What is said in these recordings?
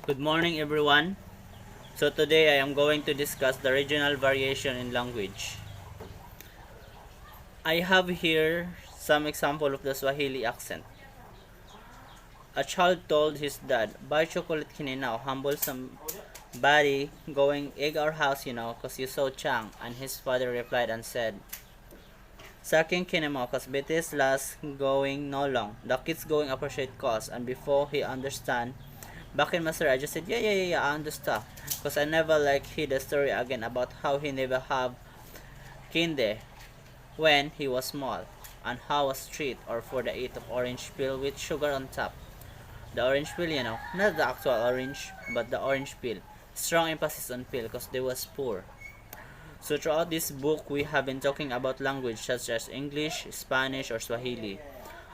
Good morning, everyone. So today I am going to discuss the regional variation in language. I have here some example of the Swahili accent. A child told his dad, "Buy chocolate kininaw, humble somebody going egg our house, cause you so chang." And his father replied and said, "Saking kinimo, cause betis last going no long. The kids going appreciate cause." And before he understand, back in Master, I just said, yeah, I understand. Cause I never like hear the story again about how he never have kinde when he was small, and how was treat or for the eat of orange peel with sugar on top. The orange peel, not the actual orange, but the orange peel. Strong emphasis on peel cause they was poor. So throughout this book, we have been talking about language such as English, Spanish, or Swahili,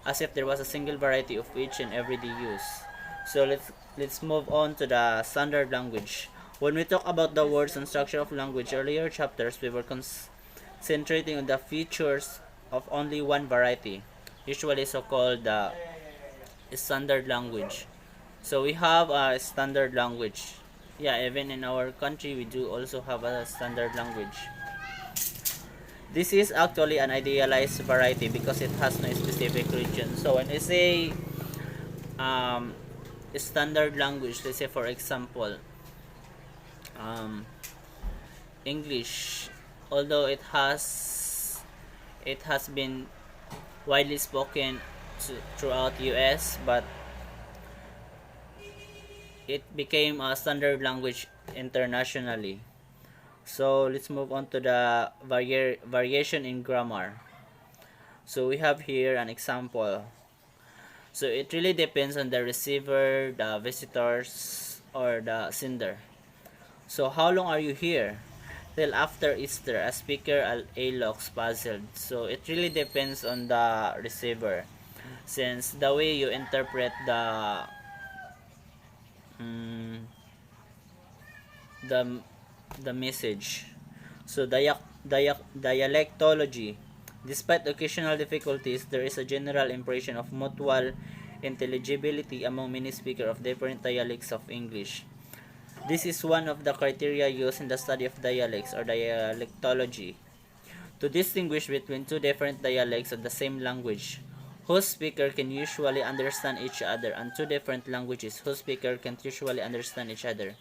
as if there was a single variety of each and everyday use. So let's move on to the standard language. When we talk about the words and structure of language earlier chapters, we were concentrating on the features of only one variety, usually so-called the standard language. So we have a standard language. Yeah, even in our country, we do also have a standard language. This is actually an idealized variety because it has no specific region. So when I say um, standard language, let's say for example, um, English, although it has been widely spoken throughout US, but it became a standard language internationally. So let's move on to the variation in grammar. So we have here an example. So it really depends on the receiver, the visitors, or the sender. So how long are you here? Till after Easter, a speaker looks puzzled. So it really depends on the receiver, since the way you interpret mm, the the message. So dialectology. Despite occasional difficulties, there is a general impression of mutual intelligibility among many speakers of different dialects of English. This is one of the criteria used in the study of dialects or dialectology to distinguish between two different dialects of the same language whose speaker can usually understand each other, and two different languages whose speaker can usually understand each other.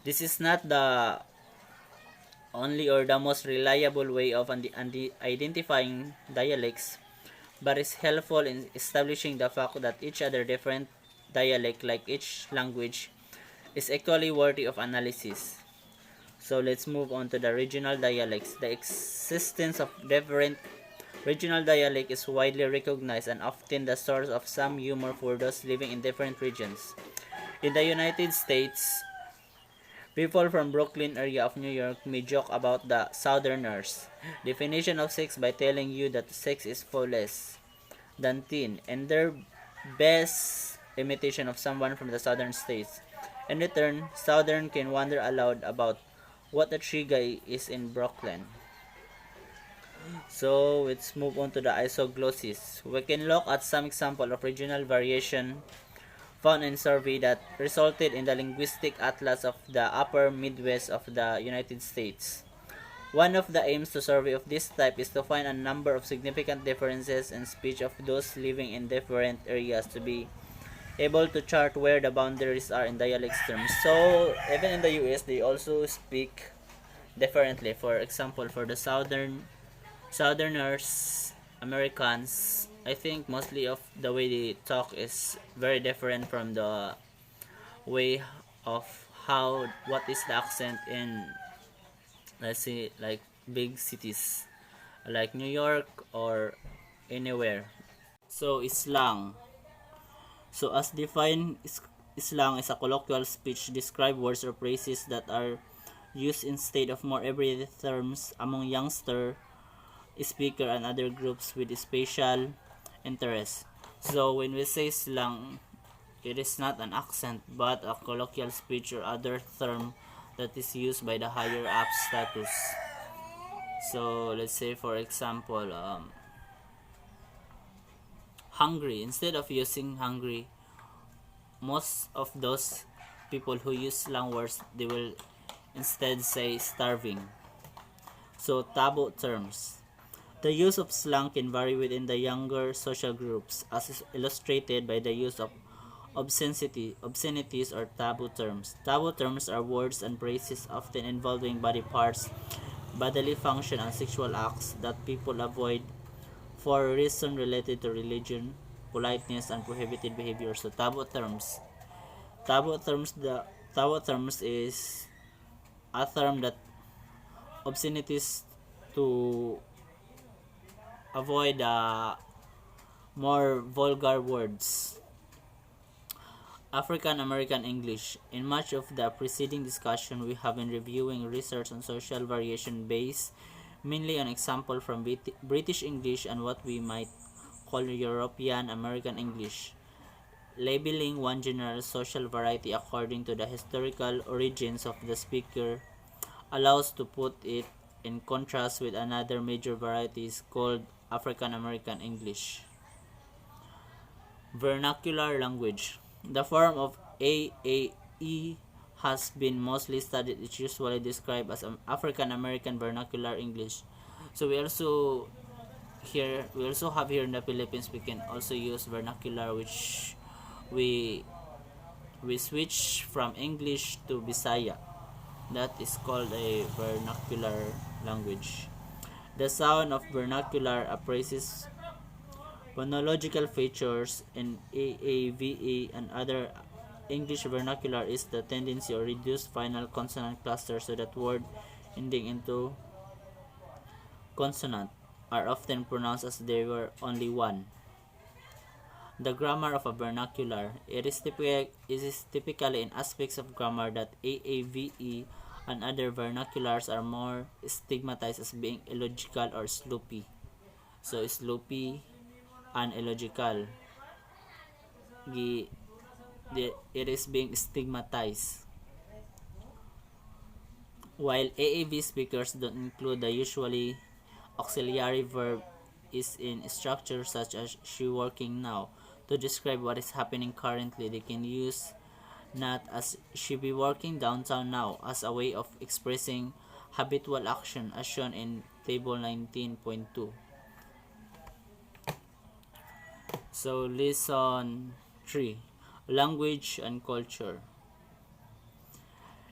This is not the only or the most reliable way of identifying dialects, but is helpful in establishing the fact that each other different dialect, like each language, is equally worthy of analysis. So let's move on to the regional dialects. The existence of different regional dialect is widely recognized and often the source of some humor for those living in different regions. In the United States, people from Brooklyn area of New York may joke about the Southerners' definition of sex by telling you that sex is less than teen, and their best imitation of someone from the southern states. In return, Southern can wonder aloud about what a triga is in Brooklyn. So let's move on to the isoglossis. We can look at some example of regional variation found in survey that resulted in the linguistic atlas of the upper Midwest of the United States. One of the aims to survey of this type is to find a number of significant differences in speech of those living in different areas to be able to chart where the boundaries are in dialects terms. So even in the US, they also speak differently. For example, for the Southerners, Americans, I think mostly of the way they talk is very different from the way of what is the accent in, let's say, like big cities like New York or anywhere. So slang. So as defined, slang is a colloquial speech describe words or phrases that are used instead of more everyday terms among youngster speaker and other groups with spatial interest. So when we say slang, it is not an accent but a colloquial speech or other term that is used by the higher up status. So let's say for example, hungry. Instead of using hungry, most of those people who use slang words, they will instead say starving. So, taboo terms. The use of slang can vary within the younger social groups, as is illustrated by the use of obscenities or taboo terms. Taboo terms are words and phrases often involving body parts, bodily function, and sexual acts that people avoid for reasons related to religion, politeness, and prohibited behavior. So, taboo terms. Taboo terms. The taboo terms is a term that obscenities to avoid more vulgar words. African American English. In much of the preceding discussion, we have been reviewing research on social variation based mainly on example from British English and what we might call European American English, labeling one general social variety according to the historical origins of the speaker allows to put it in contrast with another major varieties called African American English. Vernacular language. The form of AAE has been mostly studied. It's usually described as African American Vernacular English. So we also have here in the Philippines, we can also use vernacular, which we switch from English to Bisaya. That is called a vernacular language. The sound of vernacular appraises phonological features in AAVE and other English vernacular is the tendency to reduce final consonant clusters so that word ending into consonant are often pronounced as they were only one. The grammar of a vernacular. It is typically in aspects of grammar that AAVE and other vernaculars are more stigmatized as being illogical or sloppy. So, sloppy and illogical. It is being stigmatized. While AAV speakers don't include the usually auxiliary verb is in structures such as she working now to describe what is happening currently, they can use not as she be working downtown now as a way of expressing habitual action as shown in table 19.2. So lesson 3, language and culture.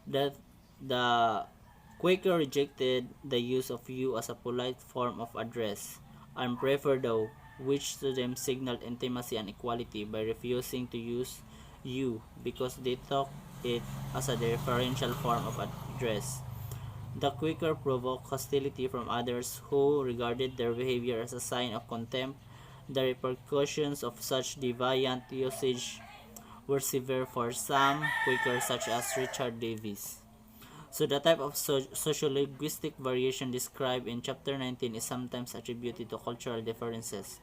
That the Quaker rejected the use of you as a polite form of address and preferred thou, which to them signaled intimacy and equality, by refusing to use you because they took it as a deferential form of address. The Quaker provoked hostility from others who regarded their behavior as a sign of contempt. The repercussions of such deviant usage were severe for some Quakers such as Richard Davis. So the type of sociolinguistic variation described in Chapter 19 is sometimes attributed to cultural differences.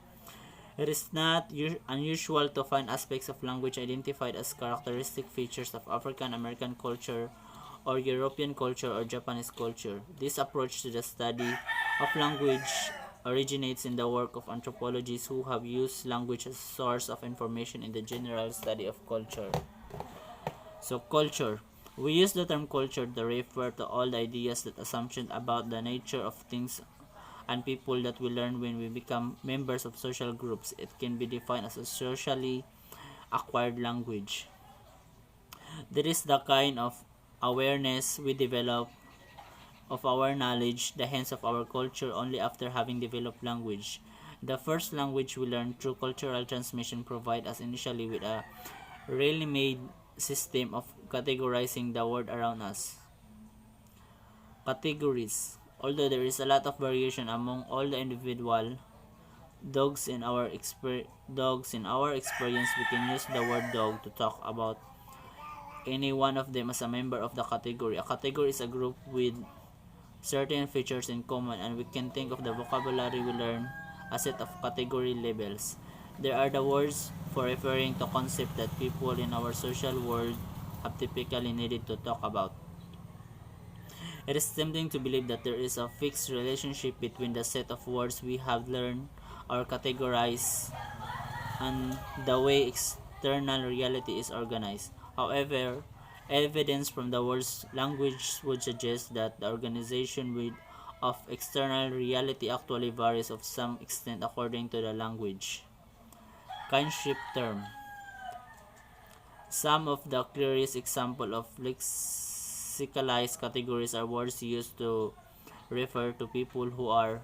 It is not unusual to find aspects of language identified as characteristic features of African American culture or European culture or Japanese culture. This approach to the study of language originates in the work of anthropologists who have used language as a source of information in the general study of culture. So, culture. We use the term culture to refer to all the ideas that assumptions about the nature of things and people that we learn when we become members of social groups. It can be defined as a socially acquired language. That is the kind of awareness we develop of our knowledge, the hence of our culture, only after having developed language. The first language we learn through cultural transmission provide us initially with a really made system of categorizing the world around us. Categories. Although there is a lot of variation among all the individual dogs in our experience, we can use the word dog to talk about any one of them as a member of the category. A category is a group with certain features in common, and we can think of the vocabulary we learn as a set of category labels. There are the words for referring to concepts that people in our social world have typically needed to talk about. It is tempting to believe that there is a fixed relationship between the set of words we have learned or categorized and the way external reality is organized. However, Evidence from the world's language would suggest that the organization of external reality actually varies of some extent according to the language. Kinship term. Some of the clearest examples of lexicalized categories are words used to refer to people who are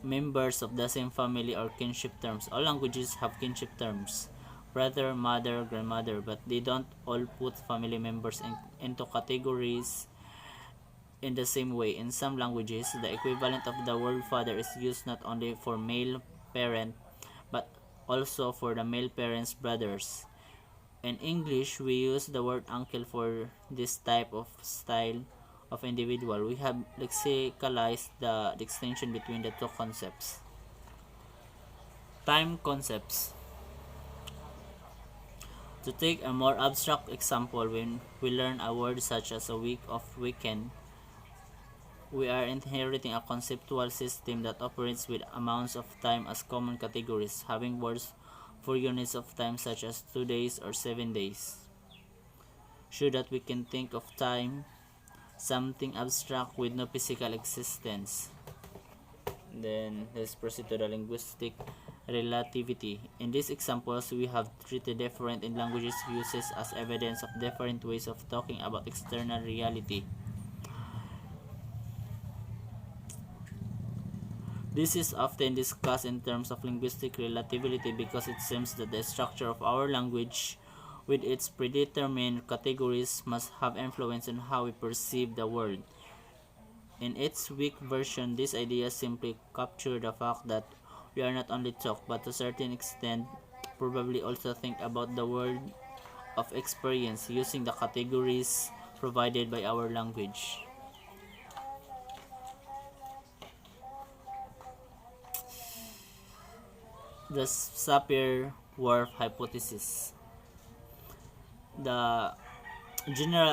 members of the same family or kinship terms. All languages have kinship terms, brother, mother, grandmother, but they don't all put family members into categories in the same way. In some languages, the equivalent of the word father is used not only for male parent but also for the male parent's brothers. In English, we use the word uncle for this type of style of individual. We have lexicalized the distinction between the two concepts. Time concepts. To take a more abstract example, when we learn a word such as a week of weekend, we are inheriting a conceptual system that operates with amounts of time as common categories, having words for units of time such as 2 days or 7 days. Show that we can think of time, something abstract with no physical existence. Then let's proceed to the linguistic relativity. In these examples, we have treated different in languages uses as evidence of different ways of talking about external reality. This is often discussed in terms of linguistic relativity because it seems that the structure of our language, with its predetermined categories, must have influence on how we perceive the world. In its weak version, these ideas simply capture the fact that we are not only talk, but to a certain extent, probably also think about the world of experience using the categories provided by our language. The Sapir-Whorf hypothesis. The general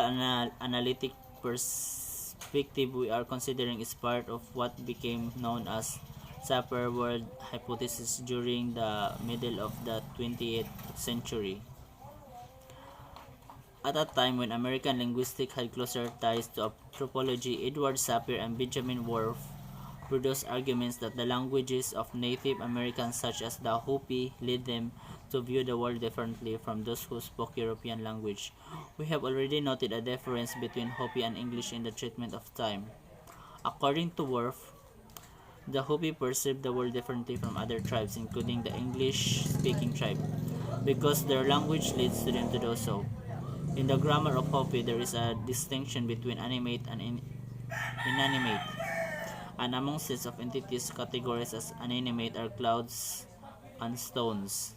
analytic perspective we are considering is part of what became known as Sapir-Whorf hypothesis during the middle of the 20th century. At a time when American linguistics had closer ties to anthropology, Edward Sapir and Benjamin Whorf produced arguments that the languages of Native Americans such as the Hopi led them to view the world differently from those who spoke European language. We have already noted a difference between Hopi and English in the treatment of time. According to Whorf, the Hopi perceived the world differently from other tribes, including the English-speaking tribe, because their language leads to them to do so. In the grammar of Hopi, there is a distinction between animate and inanimate, and among sets of entities categorized as inanimate are clouds and stones.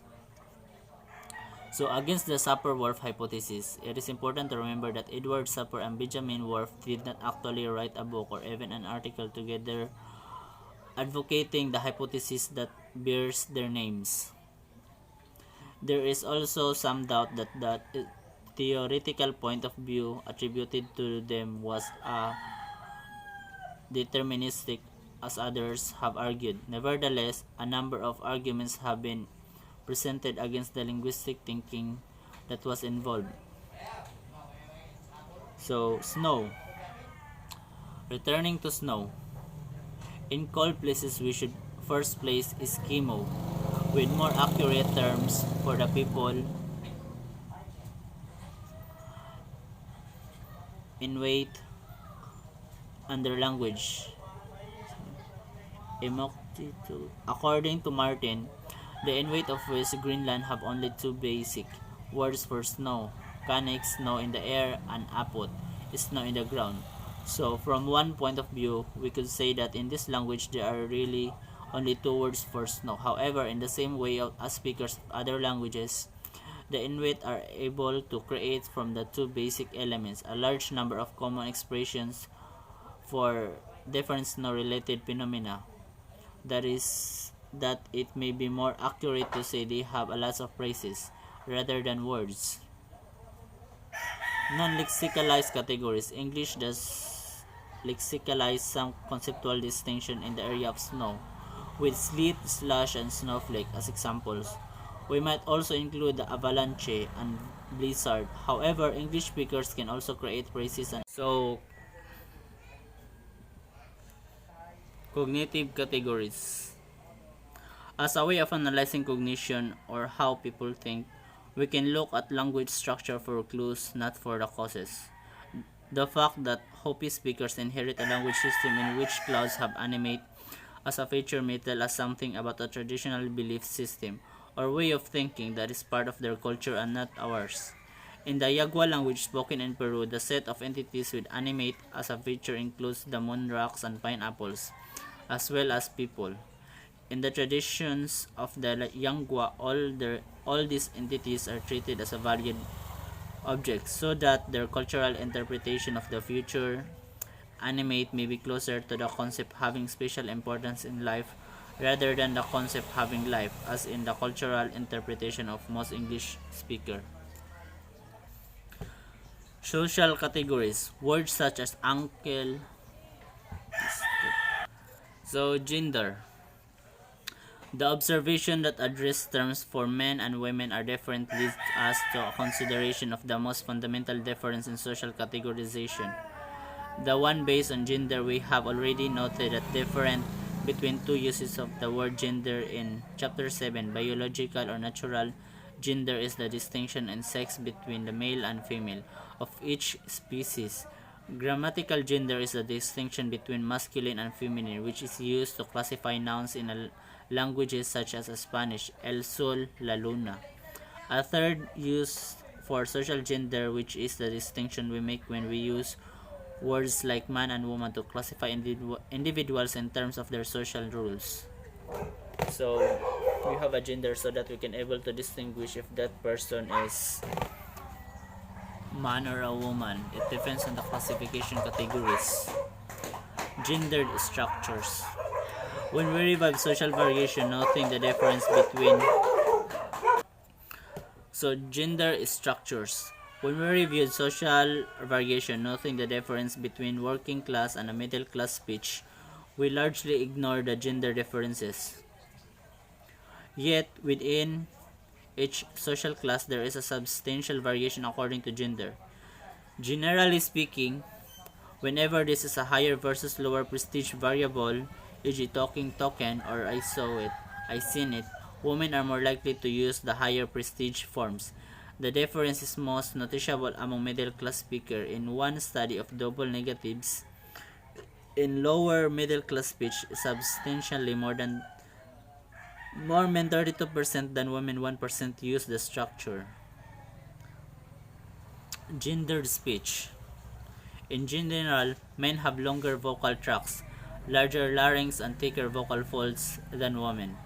So, against the Sapir-Whorf hypothesis, it is important to remember that Edward Sapir and Benjamin Whorf did not actually write a book or even an article together advocating the hypothesis that bears their names. There is also some doubt that the theoretical point of view attributed to them was deterministic, as others have argued. Nevertheless, a number of arguments have been presented against the linguistic thinking that was involved. So, snow. Returning to snow. In cold places, we should first place Eskimo, with more accurate terms for the people Inuit and their language. According to Martin, the Inuit of West Greenland have only two basic words for snow: kanik, snow in the air, and apot, snow in the ground. So, from one point of view, we could say that in this language there are really only two words for snow. However, in the same way as speakers of other languages, the Inuit are able to create from the two basic elements a large number of common expressions for different snow-related phenomena. That is, that it may be more accurate to say they have a lot of phrases rather than words. Non-lexicalized categories. English does lexicalize some conceptual distinction in the area of snow, with sleet, slush, and snowflake as examples. We might also include the avalanche and blizzard. However, English speakers can also create phrases and so cognitive categories. As a way of analyzing cognition or how people think, we can look at language structure for clues, not for the causes. The fact that Hopi speakers inherit a language system in which clouds have animate as a feature may tell us something about a traditional belief system or way of thinking that is part of their culture and not ours. In the Yagua language spoken in Peru, the set of entities with animate as a feature includes the moon rocks and pineapples, as well as people. In the traditions of the Yangwa, all these entities are treated as a valued object so that their cultural interpretation of the future animate may be closer to the concept having special importance in life rather than the concept having life, as in the cultural interpretation of most English speaker. Social categories. Words such as uncle. So, gender. The observation that address terms for men and women are different leads us to a consideration of the most fundamental difference in social categorization. The one based on gender. We have already noted that different between two uses of the word gender in Chapter 7, biological or natural gender is the distinction in sex between the male and female of each species. Grammatical gender is the distinction between masculine and feminine, which is used to classify nouns in languages such as Spanish, el sol, la luna. A third use for social gender, which is the distinction we make when we use words like man and woman to classify individuals in terms of their social rules. So we have a gender so that we can able to distinguish if that person is man or a woman. It depends on the classification categories. Gendered structures. When we revive social variation, noting the difference between gender structures. When we reviewed social variation, noting the difference between working class and a middle class speech, we largely ignore the gender differences. Yet, within each social class, there is a substantial variation according to gender. Generally speaking, whenever this is a higher versus lower prestige variable, e.g. talking token or I saw it, I seen it, women are more likely to use the higher prestige forms. The difference is most noticeable among middle class speakers. In one study of double negatives, in lower middle class speech, substantially more men 32% than women 1% use the structure. Gendered speech. In general, men have longer vocal tracts, larger larynx and thicker vocal folds than women.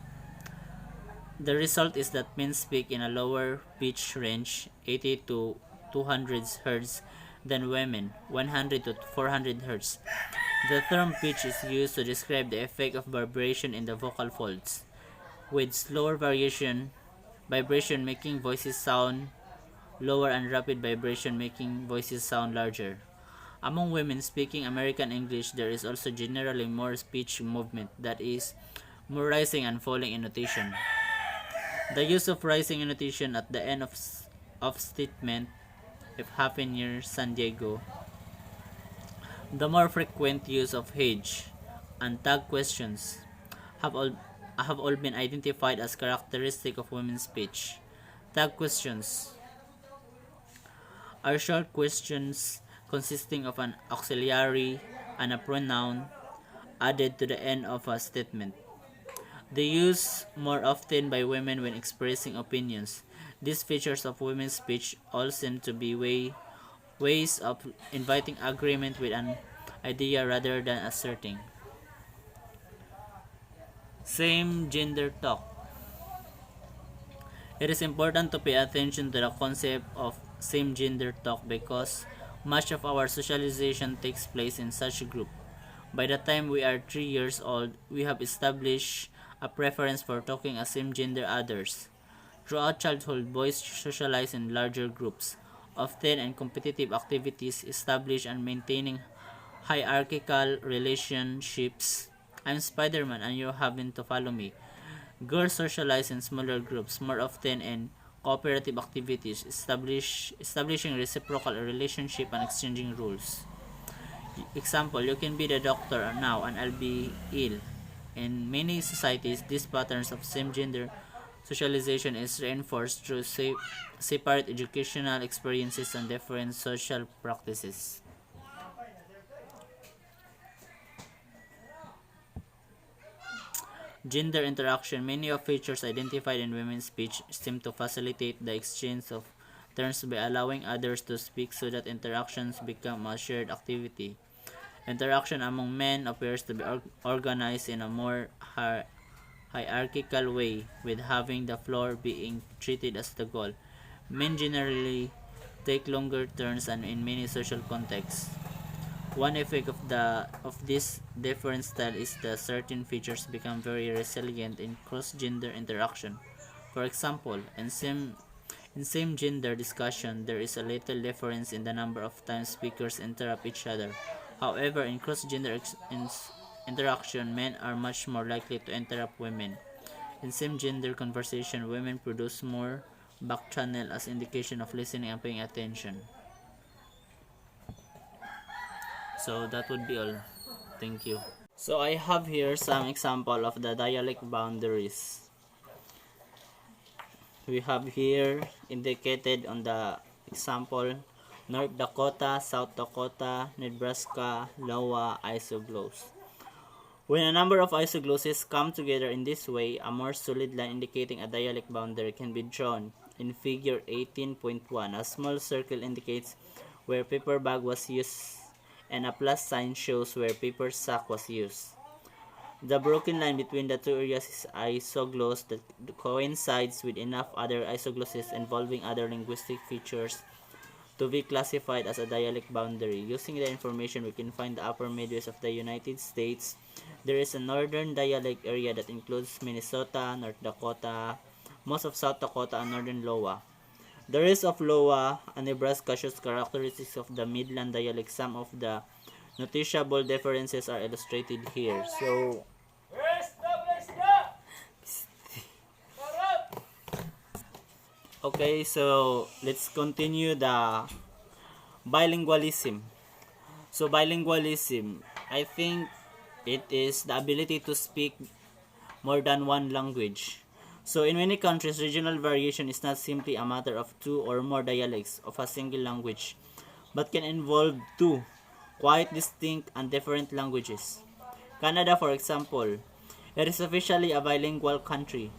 The result is that men speak in a lower pitch range, 80 to 200 Hz, than women, 100 to 400 Hz. The term pitch is used to describe the effect of vibration in the vocal folds, with slower vibration making voices sound lower and rapid vibration making voices sound larger. Among women speaking American English, there is also generally more speech movement, that is, more rising and falling intonation. The use of rising intonation at the end of statement, if happened near San Diego, the more frequent use of H and tag questions have all been identified as characteristic of women's speech. Tag questions are short questions consisting of an auxiliary and a pronoun added to the end of a statement. They used more often by women when expressing opinions. These features of women's speech all seem to be ways of inviting agreement with an idea rather than asserting. Same gender talk. It is important to pay attention to the concept of same gender talk because much of our socialization takes place in such a group. By the time we are 3 years old, we have established a preference for talking as same gender others. Throughout childhood, boys socialize in larger groups, often in competitive activities, establish and maintaining hierarchical relationships. I'm Spider-Man and you're having to follow me. Girls socialize in smaller groups, more often in cooperative activities, establishing reciprocal relationship and exchanging rules. Example, you can be the doctor now and I'll be ill. In many societies, these patterns of same-gender socialization is reinforced through separate educational experiences and different social practices. Gender interaction. Many of features identified in women's speech seem to facilitate the exchange of terms by allowing others to speak so that interactions become a shared activity. Interaction among men appears to be organized in a more hierarchical way, with having the floor being treated as the goal. Men generally take longer turns and in many social contexts. One effect of this different style is that certain features become very resilient in cross-gender interaction. For example, in same-gender discussion, there is a little difference in the number of times speakers interrupt each other. However, in cross-gender interaction, men are much more likely to interrupt women. In same-gender conversation, women produce more back channel as indication of listening and paying attention. So that would be all. Thank you. So I have here some example of the dialect boundaries. We have here indicated on the example North Dakota, South Dakota, Nebraska, Iowa isoglotts. When a number of isoglosses come together in this way, a more solid line indicating a dialect boundary can be drawn. In figure 18.1, a small circle indicates where paper bag was used and a plus sign shows where paper sack was used. The broken line between the two areas is isogloss that coincides with enough other isoglosses involving other linguistic features to be classified as a dialect boundary. Using the information, we can find the upper Midwest of the United States. There is a northern dialect area that includes Minnesota, North Dakota, most of South Dakota, and northern Iowa. The rest of Iowa and Nebraska shows characteristics of the Midland dialect. Some of the noticeable differences are illustrated here. So, okay, so let's continue the bilingualism. So bilingualism, I think it is the ability to speak more than one language. So in many countries, regional variation is not simply a matter of two or more dialects of a single language, but can involve two quite distinct and different languages. Canada, for example, it is officially a bilingual country,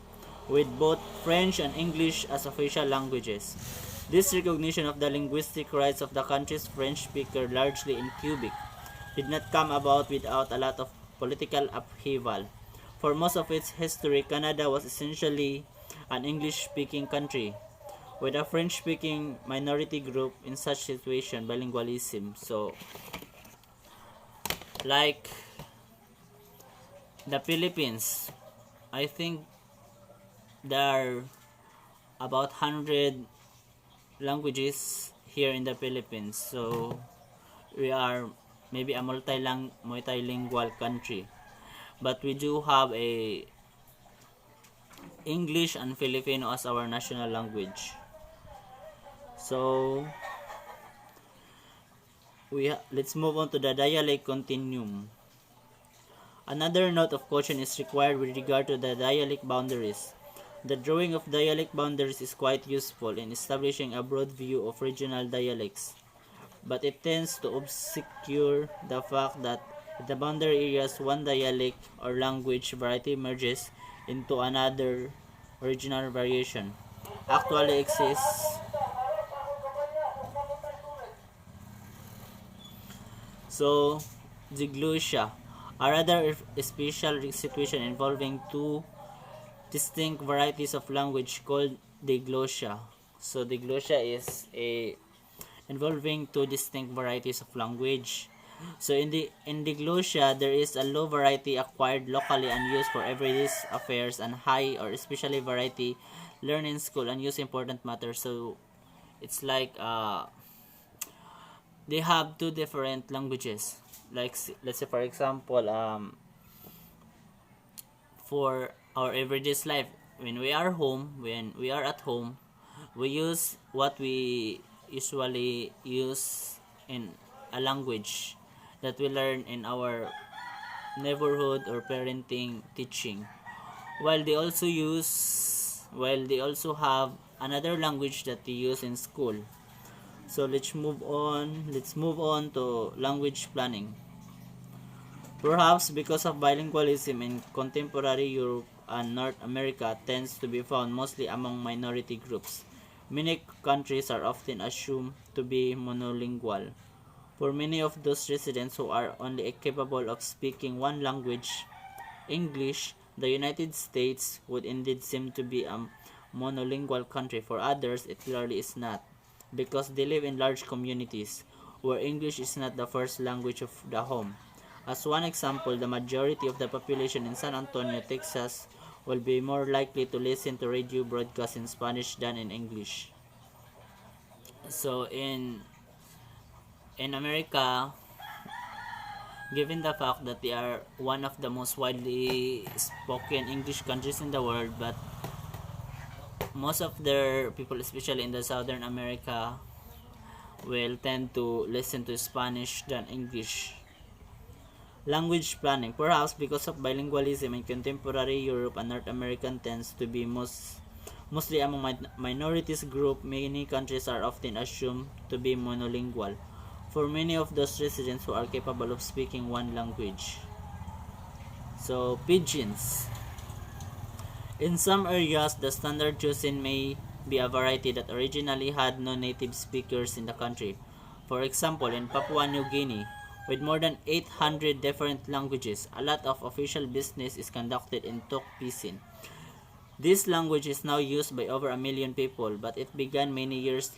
with both French and English as official languages. This recognition of the linguistic rights of the country's French speaker, largely in Quebec, did not come about without a lot of political upheaval. For most of its history, Canada was essentially an English-speaking country, with a French-speaking minority group. In such situation, bilingualism. So, like the Philippines, I think there are about 100 languages here in the Philippines. So, we are maybe a multilingual country. But we do have a English and Filipino as our national language. So let's move on to the dialect continuum. Another note of caution is required with regard to the dialect boundaries. The drawing of dialect boundaries is quite useful in establishing a broad view of regional dialects, but it tends to obscure the fact that the boundary areas, one dialect or language variety merges into another regional variation actually exists. So, diglossia, a rather special situation involving two distinct varieties of language called diglossia. So, diglossia is a involving two distinct varieties of language. So in diglossia, there is a low variety acquired locally and used for everyday affairs, and high or especially variety learned in school and used important matters. So it's like they have two different languages. Like let's say for example, for our everyday life, when we are at home, we use what we usually use in a language that we learn in our neighborhood or parenting teaching, while they also have another language that they use in school. So let's move on to language planning. Perhaps because of bilingualism in contemporary Europe and North America tends to be found mostly among minority groups, many countries are often assumed to be monolingual. For many of those residents who are only capable of speaking one language, English, the United States would indeed seem to be a monolingual country. For others, it clearly is not, because they live in large communities where English is not the first language of the home. As one example, the majority of the population in San Antonio, Texas, will be more likely to listen to radio broadcasts in Spanish than in English. So in America, given the fact that they are one of the most widely spoken English countries in the world, but most of their people, especially in the Southern America, will tend to listen to Spanish than English. Language planning, perhaps because of bilingualism in contemporary Europe and North America tends to be mostly among minorities group, many countries are often assumed to be monolingual. For many of those residents who are capable of speaking one language. So, pidgins. In some areas, the standard chosen may be a variety that originally had no native speakers in the country. For example, in Papua New Guinea, with more than 800 different languages, a lot of official business is conducted in Tok Pisin. This language is now used by over 1 million people, but it began many years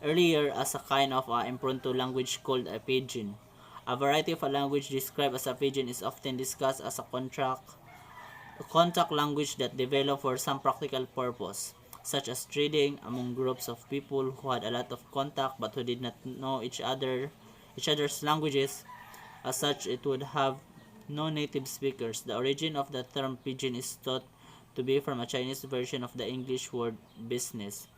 earlier as a kind of impromptu language called a pidgin. A variety of a language described as a pidgin is often discussed as a contact language that developed for some practical purpose, such as trading among groups of people who had a lot of contact but who did not know each other's languages. As such, it would have no native speakers. The origin of the term pidgin is thought to be from a Chinese version of the English word business.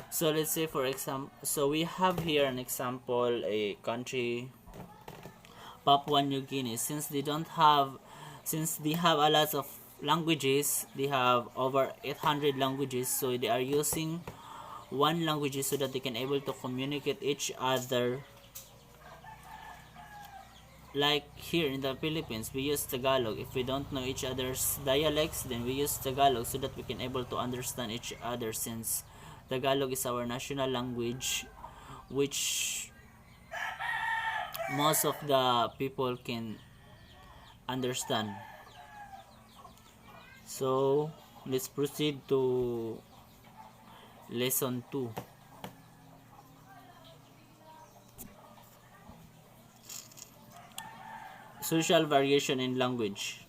So let's say, for example, so we have here an example, a country, Papua New Guinea. Since they have a lot of languages, they have over 800 languages, so they are using one language so that they can able to communicate each other. Like here in the Philippines, we use Tagalog. If we don't know each other's dialects, then we use Tagalog so that we can able to understand each other, since Tagalog is our national language, which most of the people can understand. So let's proceed to lesson 2. Social variation in language.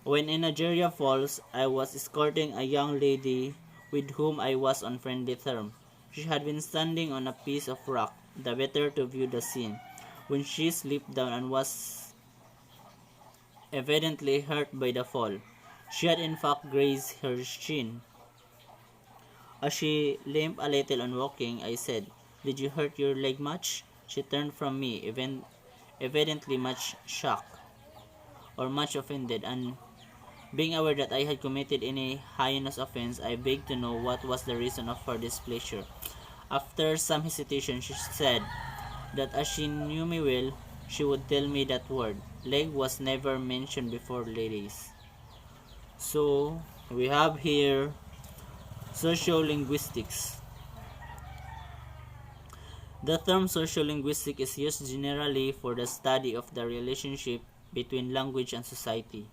When in Niagara Falls, I was escorting a young lady with whom I was on friendly terms. She had been standing on a piece of rock, the better to view the scene, when she slipped down and was evidently hurt by the fall. She had in fact grazed her shin. As she limped a little on walking, I said, "Did you hurt your leg much?" She turned from me, evidently much shocked or much offended, and being aware that I had committed any heinous offense, I begged to know what was the reason of her displeasure. After some hesitation, she said that as she knew me well, she would tell me that word. Leg was never mentioned before, ladies. So, we have here sociolinguistics. The term sociolinguistic is used generally for the study of the relationship between language and society.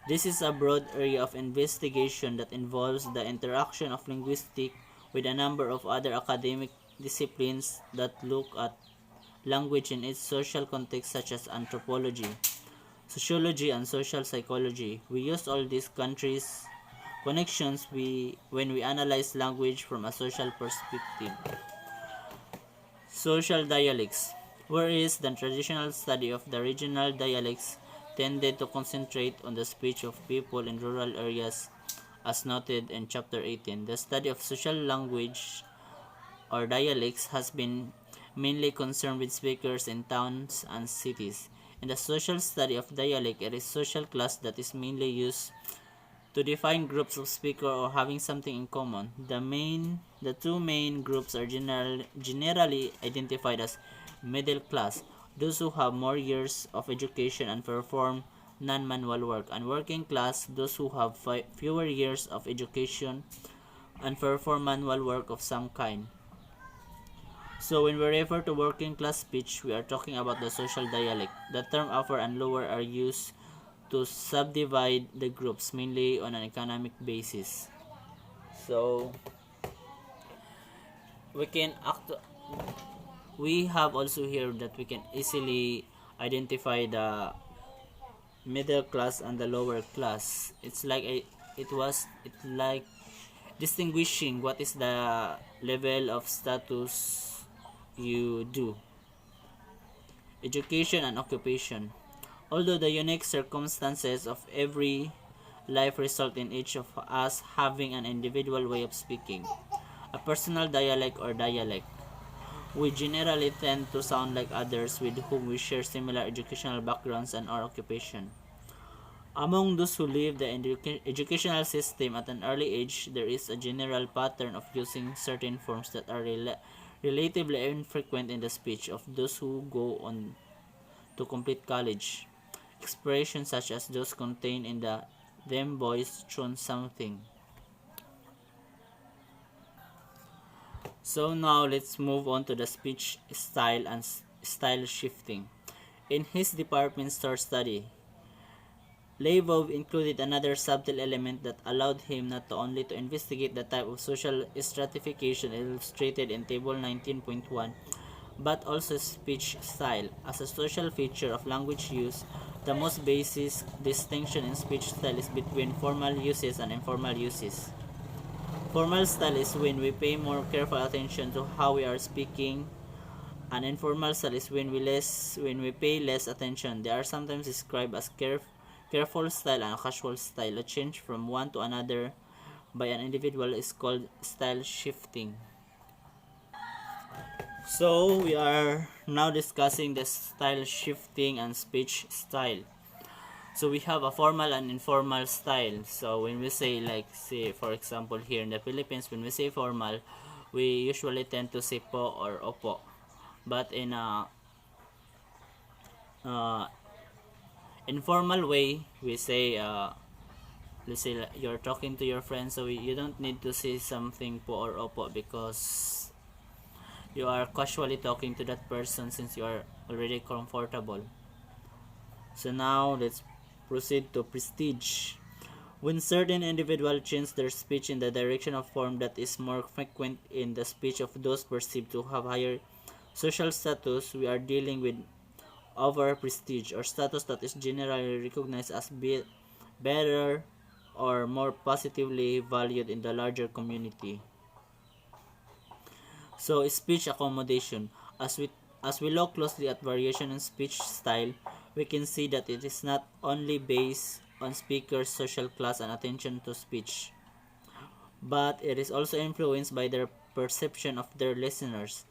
This is a broad area of investigation that involves the interaction of linguistics with a number of other academic disciplines that look at language in its social context, such as anthropology, sociology, and social psychology. We use all these connections when we analyze language from a social perspective. Social dialects. Whereas the traditional study of the regional dialects tended to concentrate on the speech of people in rural areas, as noted in chapter 18. The study of social language or dialects has been mainly concerned with speakers in towns and cities. In the social study of dialect, it is social class that is mainly used to define groups of speakers or having something in common. The two main groups are generally identified as middle class, those who have more years of education and perform non-manual work, and working class, those who have fewer years of education and perform manual work of some kind. So when we refer to working class speech, we are talking about the social dialect. The term upper and lower are used to subdivide the groups mainly on an economic basis. So we can we have also here that we can easily identify the middle class and the lower class. It's like distinguishing what is the level of status you do. Education and occupation. Although the unique circumstances of every life result in each of us having an individual way of speaking, a personal dialect, we generally tend to sound like others with whom we share similar educational backgrounds and our occupation. Among those who leave the educational system at an early age, there is a general pattern of using certain forms that are relatively infrequent in the speech of those who go on to complete college. Expressions such as those contained in the "them boys thrown something." So now let's move on to the speech style and style shifting. In his department store study, Leibov included another subtle element that allowed him not only to investigate the type of social stratification illustrated in Table 19.1, but also speech style. As a social feature of language use, the most basic distinction in speech style is between formal uses and informal uses. Formal style is when we pay more careful attention to how we are speaking, and informal style is when we pay less attention. They are sometimes described as careful style and casual style. A change from one to another by an individual is called style shifting. So we are now discussing the style shifting and speech style. So we have a formal and informal style. So when we say, like, say for example here in the Philippines, when we say formal, we usually tend to say po or opo. But in a informal way, we say let's say you're talking to your friend, so you don't need to say something po or opo because you are casually talking to that person since you are already comfortable. So now let's proceed to prestige. When certain individuals change their speech in the direction of form that is more frequent in the speech of those perceived to have higher social status, we are dealing with over prestige or status that is generally recognized as better or more positively valued in the larger community. So speech accommodation. As we look closely at variation in speech style, we can see that it is not only based on speakers' social class and attention to speech, but it is also influenced by their perception of their listeners.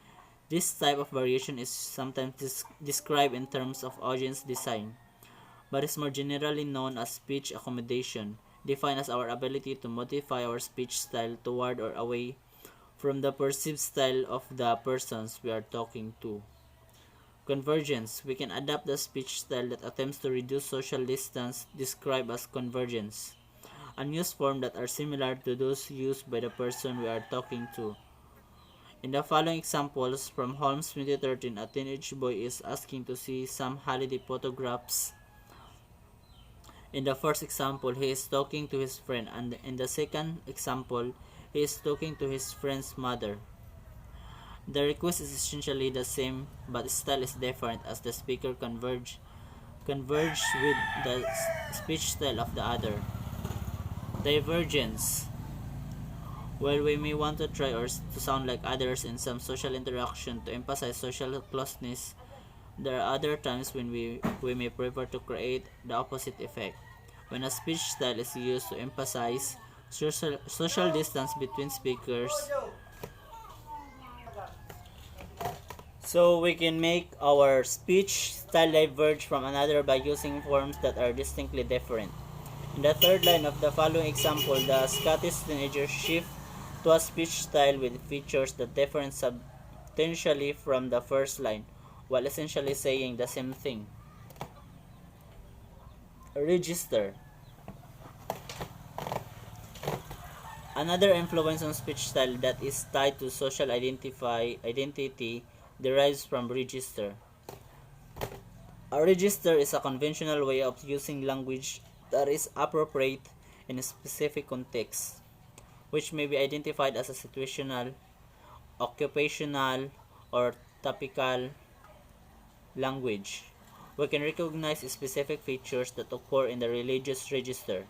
This type of variation is sometimes described in terms of audience design, but is more generally known as speech accommodation, defined as our ability to modify our speech style toward or away from the perceived style of the persons we are talking to. Convergence. We can adapt the speech style that attempts to reduce social distance, described as convergence, and use forms that are similar to those used by the person we are talking to. In the following examples from Holmes 2013, a teenage boy is asking to see some holiday photographs. In the first example, he is talking to his friend, and in the second example, he is talking to his friend's mother. The request is essentially the same, but style is different as the speaker converge with the speech style of the other. Divergence. While we may want to try or to sound like others in some social interaction to emphasize social closeness, there are other times when we may prefer to create the opposite effect. When a speech style is used to emphasize social distance between speakers. So we can make our speech style diverge from another by using forms that are distinctly different. In the third line of the following example, the Scottish teenager shift to a speech style with features that differ substantially from the first line, while essentially saying the same thing. Register. Another influence on speech style that is tied to social identity derives from register. A register is a conventional way of using language that is appropriate in a specific context, which may be identified as a situational, occupational, or topical language. We can recognize specific features that occur in the religious register.